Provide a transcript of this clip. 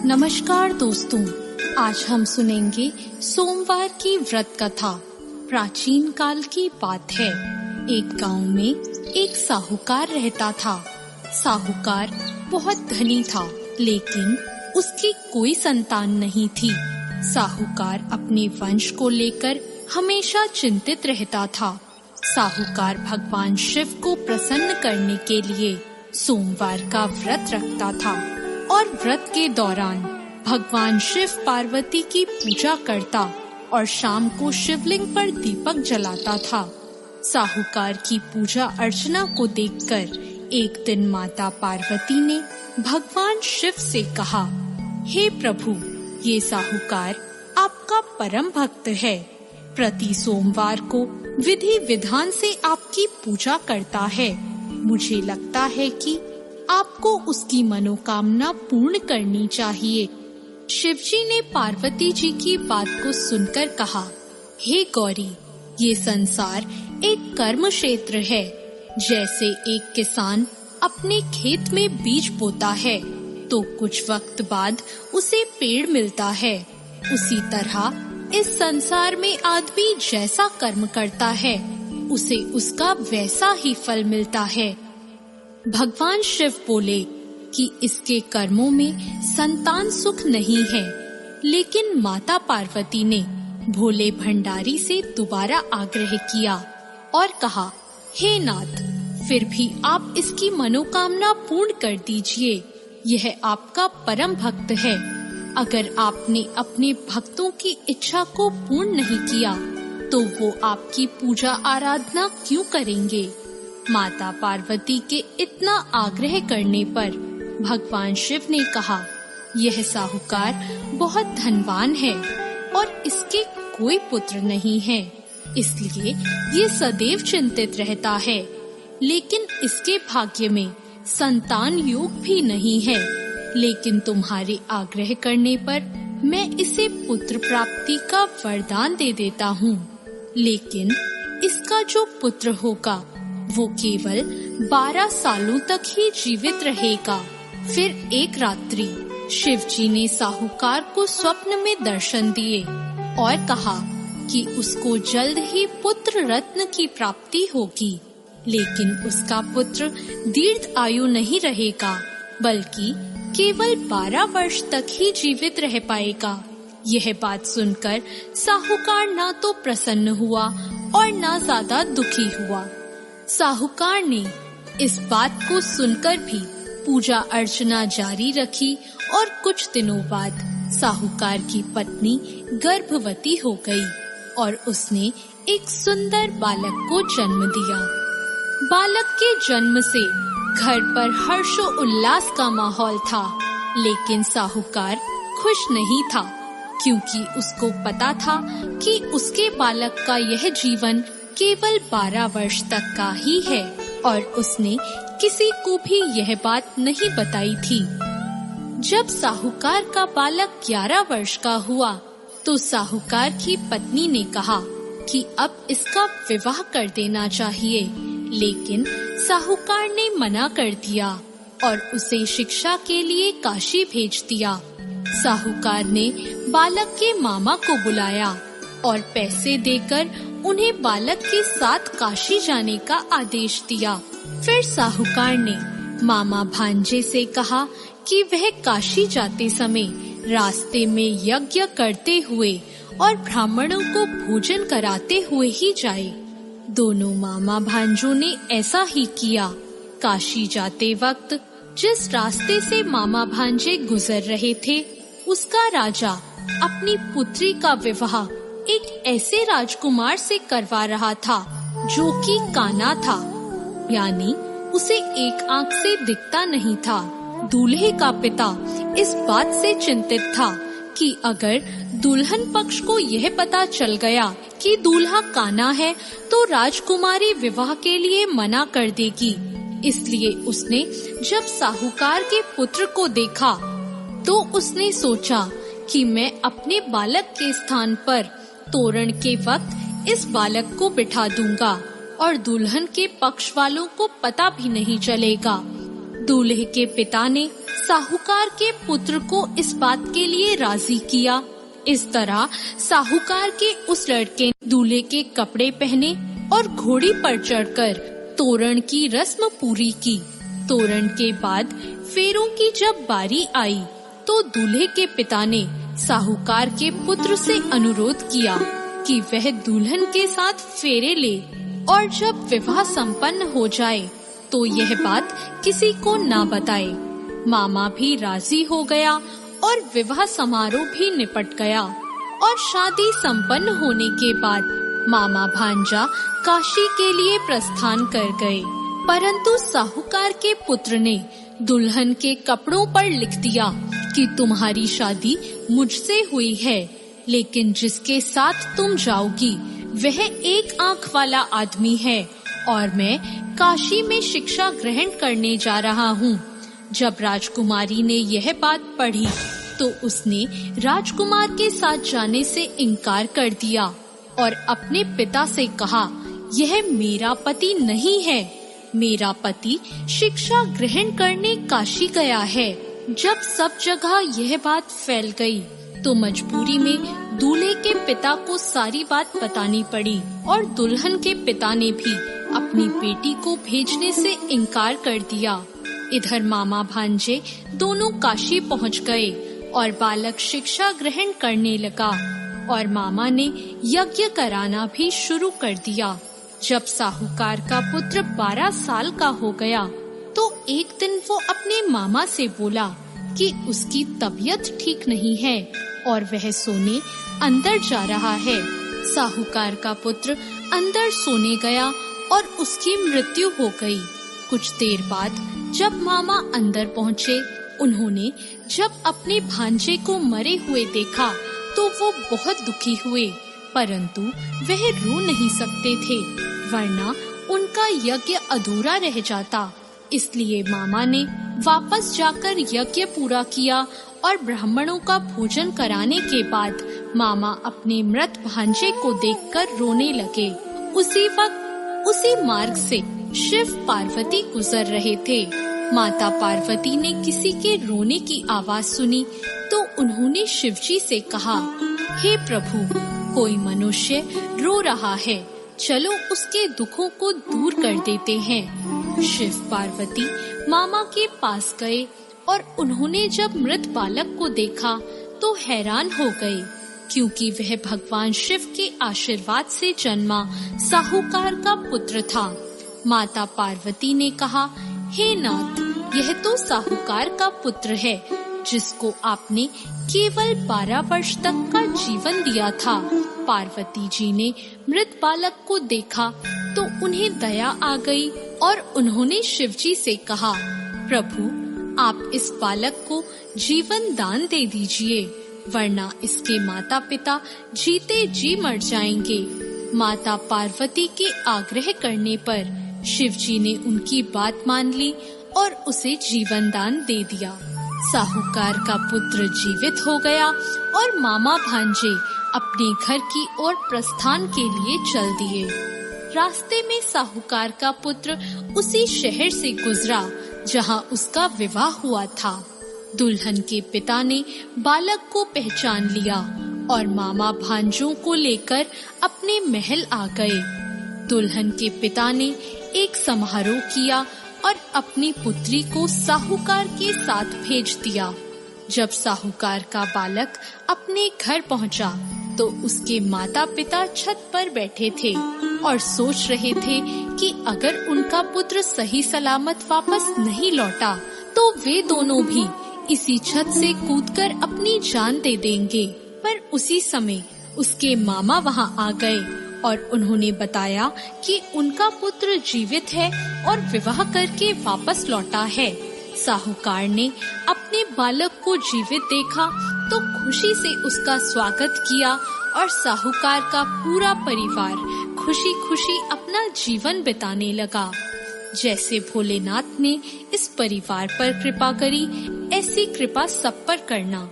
नमस्कार दोस्तों, आज हम सुनेंगे सोमवार की व्रत कथा। प्राचीन काल की बात है। एक गांव में एक साहूकार रहता था। साहूकार बहुत धनी था, लेकिन उसकी कोई संतान नहीं थी। साहूकार अपने वंश को लेकर हमेशा चिंतित रहता था। साहूकार भगवान शिव को प्रसन्न करने के लिए सोमवार का व्रत रखता था और व्रत के दौरान भगवान शिव पार्वती की पूजा करता और शाम को शिवलिंग पर दीपक जलाता था। साहूकार की पूजा अर्चना को देखकर एक दिन माता पार्वती ने भगवान शिव से कहा, हे प्रभु, ये साहूकार आपका परम भक्त है। प्रति सोमवार को विधि विधान से आपकी पूजा करता है। मुझे लगता है कि आपको उसकी मनोकामना पूर्ण करनी चाहिए। शिवजी ने पार्वती जी की बात को सुनकर कहा, हे गौरी, ये संसार एक कर्म क्षेत्र है। जैसे एक किसान अपने खेत में बीज बोता है तो कुछ वक्त बाद उसे पेड़ मिलता है, उसी तरह इस संसार में आदमी जैसा कर्म करता है उसे उसका वैसा ही फल मिलता है। भगवान शिव बोले कि इसके कर्मों में संतान सुख नहीं है, लेकिन माता पार्वती ने भोले भंडारी से दोबारा आग्रह किया और कहा, हे नाथ, फिर भी आप इसकी मनोकामना पूर्ण कर दीजिए। यह आपका परम भक्त है। अगर आपने अपने भक्तों की इच्छा को पूर्ण नहीं किया तो वो आपकी पूजा आराधना क्यों करेंगे? माता पार्वती के इतना आग्रह करने पर भगवान शिव ने कहा, यह साहूकार बहुत धनवान है और इसके कोई पुत्र नहीं है, इसलिए ये सदैव चिंतित रहता है। लेकिन इसके भाग्य में संतान योग भी नहीं है। लेकिन तुम्हारे आग्रह करने पर मैं इसे पुत्र प्राप्ति का वरदान दे देता हूँ। लेकिन इसका जो पुत्र होगा वो केवल 12 सालों तक ही जीवित रहेगा। फिर एक रात्रि शिवजी ने साहूकार को स्वप्न में दर्शन दिए और कहा कि उसको जल्द ही पुत्र रत्न की प्राप्ति होगी, लेकिन उसका पुत्र दीर्घ आयु नहीं रहेगा, बल्कि केवल 12 वर्ष तक ही जीवित रह पाएगा। यह बात सुनकर साहूकार ना तो प्रसन्न हुआ और ना ज्यादा दुखी हुआ। साहूकार ने इस बात को सुनकर भी पूजा अर्चना जारी रखी और कुछ दिनों बाद साहूकार की पत्नी गर्भवती हो गई और उसने एक सुंदर बालक को जन्म दिया। बालक के जन्म से घर पर हर्षो उल्लास का माहौल था, लेकिन साहूकार खुश नहीं था, क्योंकि उसको पता था कि उसके बालक का यह जीवन केवल 12 वर्ष तक का ही है और उसने किसी को भी यह बात नहीं बताई थी। जब साहूकार का बालक 11 वर्ष का हुआ तो साहूकार की पत्नी ने कहा कि अब इसका विवाह कर देना चाहिए, लेकिन साहूकार ने मना कर दिया और उसे शिक्षा के लिए काशी भेज दिया। साहूकार ने बालक के मामा को बुलाया और पैसे देकर उन्हें बालक के साथ काशी जाने का आदेश दिया। फिर साहूकार ने मामा भांजे से कहा कि वह काशी जाते समय रास्ते में यज्ञ करते हुए और ब्राह्मणों को भोजन कराते हुए ही जाए। दोनों मामा भांजों ने ऐसा ही किया। काशी जाते वक्त जिस रास्ते से मामा भांजे गुजर रहे थे, उसका राजा अपनी पुत्री का विवाह एक ऐसे राजकुमार से करवा रहा था जो कि काना था, यानी उसे एक आंख से दिखता नहीं था। दूल्हे का पिता इस बात से चिंतित था कि अगर दुल्हन पक्ष को यह पता चल गया कि दूल्हा काना है तो राजकुमारी विवाह के लिए मना कर देगी। इसलिए उसने जब साहूकार के पुत्र को देखा तो उसने सोचा कि मैं अपने बालक के स्थान पर तोरण के वक्त इस बालक को बिठा दूंगा और दुल्हन के पक्ष वालों को पता भी नहीं चलेगा। दूल्हे के पिता ने साहूकार के पुत्र को इस बात के लिए राजी किया। इस तरह साहूकार के उस लड़के ने दूल्हे के कपड़े पहने और घोड़ी पर चढ़कर तोरण की रस्म पूरी की। तोरण के बाद फेरों की जब बारी आई तो दूल्हे के पिता ने साहूकार के पुत्र से अनुरोध किया कि वह दुल्हन के साथ फेरे ले और जब विवाह संपन्न हो जाए तो यह बात किसी को ना बताए। मामा भी राजी हो गया और विवाह समारोह भी निपट गया और शादी संपन्न होने के बाद मामा भांजा काशी के लिए प्रस्थान कर गए। परंतु साहूकार के पुत्र ने दुल्हन के कपड़ों पर लिख दिया कि तुम्हारी शादी मुझसे हुई है, लेकिन जिसके साथ तुम जाओगी वह एक आंख वाला आदमी है और मैं काशी में शिक्षा ग्रहण करने जा रहा हूँ। जब राजकुमारी ने यह बात पढ़ी तो उसने राजकुमार के साथ जाने से इनकार कर दिया और अपने पिता से कहा, यह मेरा पति नहीं है, मेरा पति शिक्षा ग्रहण करने काशी गया है। जब सब जगह यह बात फैल गई तो मजबूरी में दूल्हे के पिता को सारी बात बतानी पड़ी और दुल्हन के पिता ने भी अपनी बेटी को भेजने से इनकार कर दिया। इधर मामा भांजे दोनों काशी पहुंच गए और बालक शिक्षा ग्रहण करने लगा और मामा ने यज्ञ कराना भी शुरू कर दिया। जब साहूकार का पुत्र 12 साल का हो गया तो एक दिन वो अपने मामा से बोला कि उसकी तबीयत ठीक नहीं है और वह सोने अंदर जा रहा है। साहूकार का पुत्र अंदर सोने गया और उसकी मृत्यु हो गई। कुछ देर बाद जब मामा अंदर पहुँचे, उन्होंने जब अपने भांजे को मरे हुए देखा तो वो बहुत दुखी हुए, परंतु वह रो नहीं सकते थे वरना उनका यज्ञ अधूरा रह जाता। इसलिए मामा ने वापस जाकर यज्ञ पूरा किया और ब्राह्मणों का भोजन कराने के बाद मामा अपने मृत भांजे को देखकर रोने लगे। उसी वक्त उसी मार्ग से शिव पार्वती गुजर रहे थे। माता पार्वती ने किसी के रोने की आवाज सुनी तो उन्होंने शिवजी से कहा, हे प्रभु, कोई मनुष्य रो रहा है, चलो उसके दुखों को दूर कर देते हैं। शिव पार्वती मामा के पास गए और उन्होंने जब मृत बालक को देखा तो हैरान हो गए, क्योंकि वह भगवान शिव के आशीर्वाद से जन्मा साहूकार का पुत्र था। माता पार्वती ने कहा, हे नाथ, यह तो साहूकार का पुत्र है जिसको आपने केवल 12 वर्ष तक का जीवन दिया था। पार्वती जी ने मृत बालक को देखा तो उन्हें दया आ गई और उन्होंने शिवजी से कहा, प्रभु, आप इस बालक को जीवन दान दे दीजिए, वरना इसके माता पिता जीते जी मर जाएंगे। माता पार्वती के आग्रह करने पर शिवजी ने उनकी बात मान ली और उसे जीवन दान दे दिया। साहूकार का पुत्र जीवित हो गया और मामा भांजे अपने घर की ओर प्रस्थान के लिए चल दिए। रास्ते में साहूकार का पुत्र उसी शहर से गुजरा जहां उसका विवाह हुआ था। दुल्हन के पिता ने बालक को पहचान लिया और मामा भांजों को लेकर अपने महल आ गए। दुल्हन के पिता ने एक समारोह किया और अपनी पुत्री को साहूकार के साथ भेज दिया। जब साहूकार का बालक अपने घर पहुंचा तो उसके माता पिता छत पर बैठे थे और सोच रहे थे कि अगर उनका पुत्र सही सलामत वापस नहीं लौटा तो वे दोनों भी इसी छत से कूदकर अपनी जान दे देंगे। पर उसी समय उसके मामा वहां आ गए और उन्होंने बताया कि उनका पुत्र जीवित है और विवाह करके वापस लौटा है। साहूकार ने अपने बालक को जीवित देखा तो खुशी से उसका स्वागत किया और साहूकार का पूरा परिवार खुशी खुशी अपना जीवन बिताने लगा। जैसे भोलेनाथ ने इस परिवार पर कृपा करी, ऐसी कृपा सब पर करना।